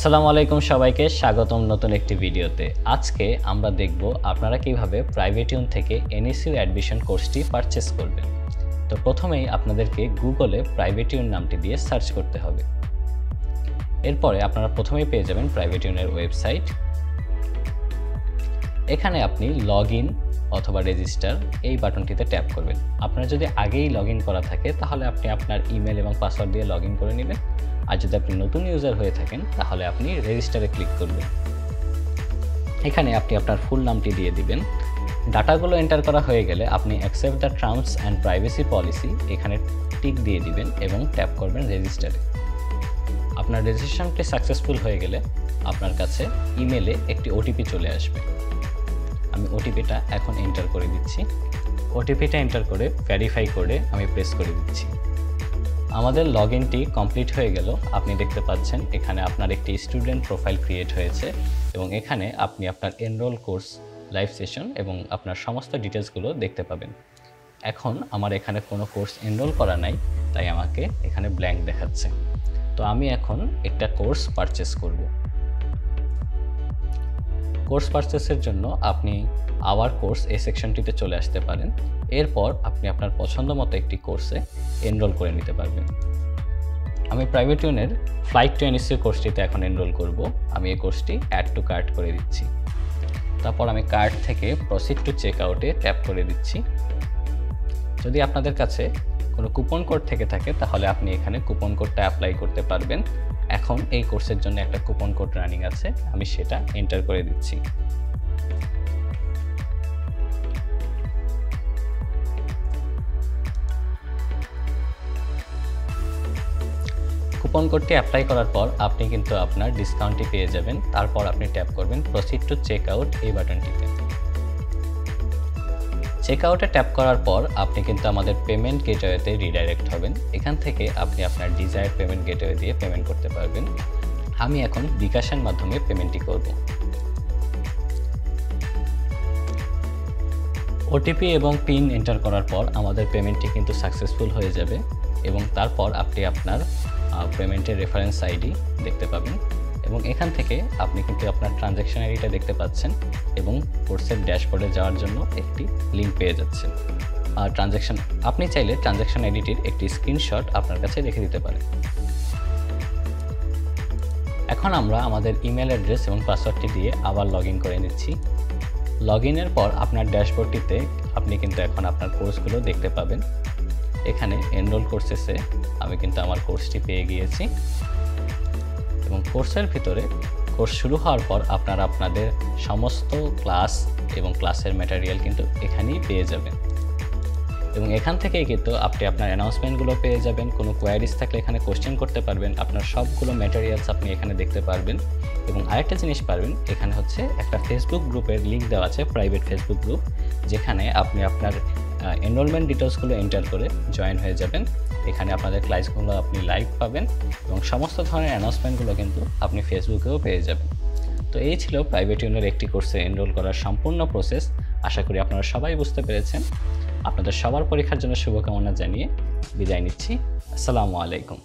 আসসালামু আলাইকুম সবাইকে স্বাগতম নতুন একটি ভিডিওতে। আজকে আমরা দেখব আপনারা কিভাবে প্রাইভেটিউন থেকে এনএসইউ অ্যাডমিশন কোর্সটি পারচেজ করবেন। তো প্রথমেই আপনাদেরকে গুগলে প্রাইভেটিউন নামটি দিয়ে সার্চ করতে হবে। এরপরে আপনারা প্রথমেই পেয়ে যাবেন প্রাইভেটিউনের ওয়েবসাইট। এখানে আপনি লগইন অথবা রেজিস্টার এই বাটনটিতে ট্যাপ করবেন। আপনার যদি আগেই লগইন করা থাকে তাহলে আপনি আপনার ইমেল এবং পাসওয়ার্ড দিয়ে লগইন করে নেবেন। আর যদি আপনি নতুন ইউজার হয়ে থাকেন তাহলে আপনি রেজিস্টারে ক্লিক করবেন। এখানে আপনি আপনার ফুল নামটি দিয়ে দিবেন। ডাটাগুলো এন্টার করা হয়ে গেলে আপনি accept the terms and privacy policy এখানে টিক দিয়ে দিবেন এবং ট্যাপ করবেন রেজিস্টারে। আপনার রেজিস্ট্রেশনটি সাকসেসফুল হয়ে গেলে আপনার কাছে ইমেলে একটি ওটিপি চলে আসবে। আমি ওটিপিটা এখন এন্টার করে দিচ্ছি। ওটিপিটা এন্টার করে ভেরিফাই করে আমি প্রেস করে দিচ্ছি। আমাদের লগইনটি কমপ্লিট হয়ে গেল। আপনি দেখতে পাচ্ছেন এখানে আপনার একটি স্টুডেন্ট প্রোফাইল ক্রিয়েট হয়েছে এবং এখানে আপনি আপনার এনরোল কোর্স, লাইভ সেশন এবং আপনার সমস্ত ডিটেলসগুলো দেখতে পাবেন। এখন আমার এখানে কোনো কোর্স এনরোল করা নাই, তাই আমাকে এখানে ব্ল্যাঙ্ক দেখাচ্ছে। তো আমি এখন একটা কোর্স পারচেস করব। কোর্স পারচেসের জন্য আপনি আওয়ার কোর্স এই সেকশনটিতে চলে আসতে পারেন। এরপর আপনি আপনার পছন্দ মতো একটি কোর্সে এনরোল করে নিতে পারবেন। আমি প্রাইভেটিউনের ফ্লাইট টু এনএসইউ কোর্সটিতে এখন এনরোল করব। আমি এই কোর্সটি অ্যাড টু কার্ট করে দিচ্ছি। তারপর আমি কার্ট থেকে প্রসিড টু চেক আউটে ট্যাপ করে দিচ্ছি। যদি আপনাদের কাছে কোনো কুপন কোড থেকে থাকে তাহলে আপনি এখানে কুপন কোডটা অ্যাপ্লাই করতে পারবেন। এখন এই কোর্সের জন্য একটা কুপন কোড রানিং আছে, আমি সেটা এন্টার করে দিচ্ছি। কুপন কোডটি অ্যাপ্লাই করার পর আপনি কিন্তু আপনার ডিসকাউন্টটি পেয়ে যাবেন। তারপর আপনি ট্যাপ করবেন প্রসিড টু চেক আউট এই বাটনটিতে। চেক আউটে ট্যাপ করার পর আপনি কিন্তু আমাদের পেমেন্ট গেটওয়েতে রিডাইরেক্ট হবেন। এখান থেকে আপনি আপনার ডিজায়ার পেমেন্ট গেটওয়ে দিয়ে পেমেন্ট করতে পারবেন। আমি এখন বিকাশের মাধ্যমে পেমেন্টটি করব। ওটিপি এবং পিন এন্টার করার পর আমাদের পেমেন্টটি কিন্তু সাকসেসফুল হয়ে যাবে এবং তারপর আপনি আপনার পেমেন্টের রেফারেন্স আইডি দেখতে পাবেন এবং এখান থেকে আপনি কিন্তু আপনার ট্রানজ্যাকশন আইডিটা দেখতে পাচ্ছেন এবং কোর্সের ড্যাশবোর্ডে যাওয়ার জন্য একটি লিঙ্ক পেয়ে যাচ্ছেন। আর আপনি চাইলে ট্রানজ্যাকশন আইডিটির একটি স্ক্রিনশট আপনার কাছে রেখে দিতে পারেন। এখন আমরা আমাদের ইমেল অ্যাড্রেস এবং পাসওয়ার্ডটি দিয়ে আবার লগইন করে নিচ্ছি। লগইনের পর আপনার ড্যাশবোর্ডটিতে আপনি কিন্তু এখন আপনার কোর্সগুলো দেখতে পাবেন। এখানে এনরোল কোর্সেসে আমি কিন্তু আমার কোর্সটি পেয়ে গিয়েছি এবং কোর্সের ভিতরে কোর্স শুরু হওয়ার পর আপনারা আপনাদের সমস্ত ক্লাস এবং ক্লাসের ম্যাটেরিয়াল কিন্তু এখানেই পেয়ে যাবেন এবং এখান থেকেই কিন্তু আপনি আপনার অ্যানাউন্সমেন্টগুলো পেয়ে যাবেন। কোনো কোয়ারিজ থাকলে এখানে কোশ্চেন করতে পারবেন। আপনার সবগুলো ম্যাটেরিয়ালস আপনি এখানে দেখতে পারবেন এবং আরেকটা জিনিস পারবেন, এখানে হচ্ছে একটা ফেসবুক গ্রুপের লিঙ্ক দেওয়া আছে, প্রাইভেট ফেসবুক গ্রুপ, যেখানে আপনি আপনার এনরোলমেন্ট ডিটেলসগুলো এন্টার করে জয়েন হয়ে যাবেন। এখানে আপনাদের ক্লাসগুলো আপনি লাইভ পাবেন এবং সমস্ত ধরনের অ্যানাউন্সমেন্টগুলো কিন্তু আপনি ফেসবুকেও পেয়ে যাবেন। তো এই ছিল প্রাইভেটিউনের একটি কোর্সে এনরোল করার সম্পূর্ণ প্রসেস। আশা করি আপনারা সবাই বুঝতে পেরেছেন। আপনাদের সবার পরীক্ষার জন্য শুভকামনা জানিয়ে বিদায় নিচ্ছি। আসসালামু আলাইকুম।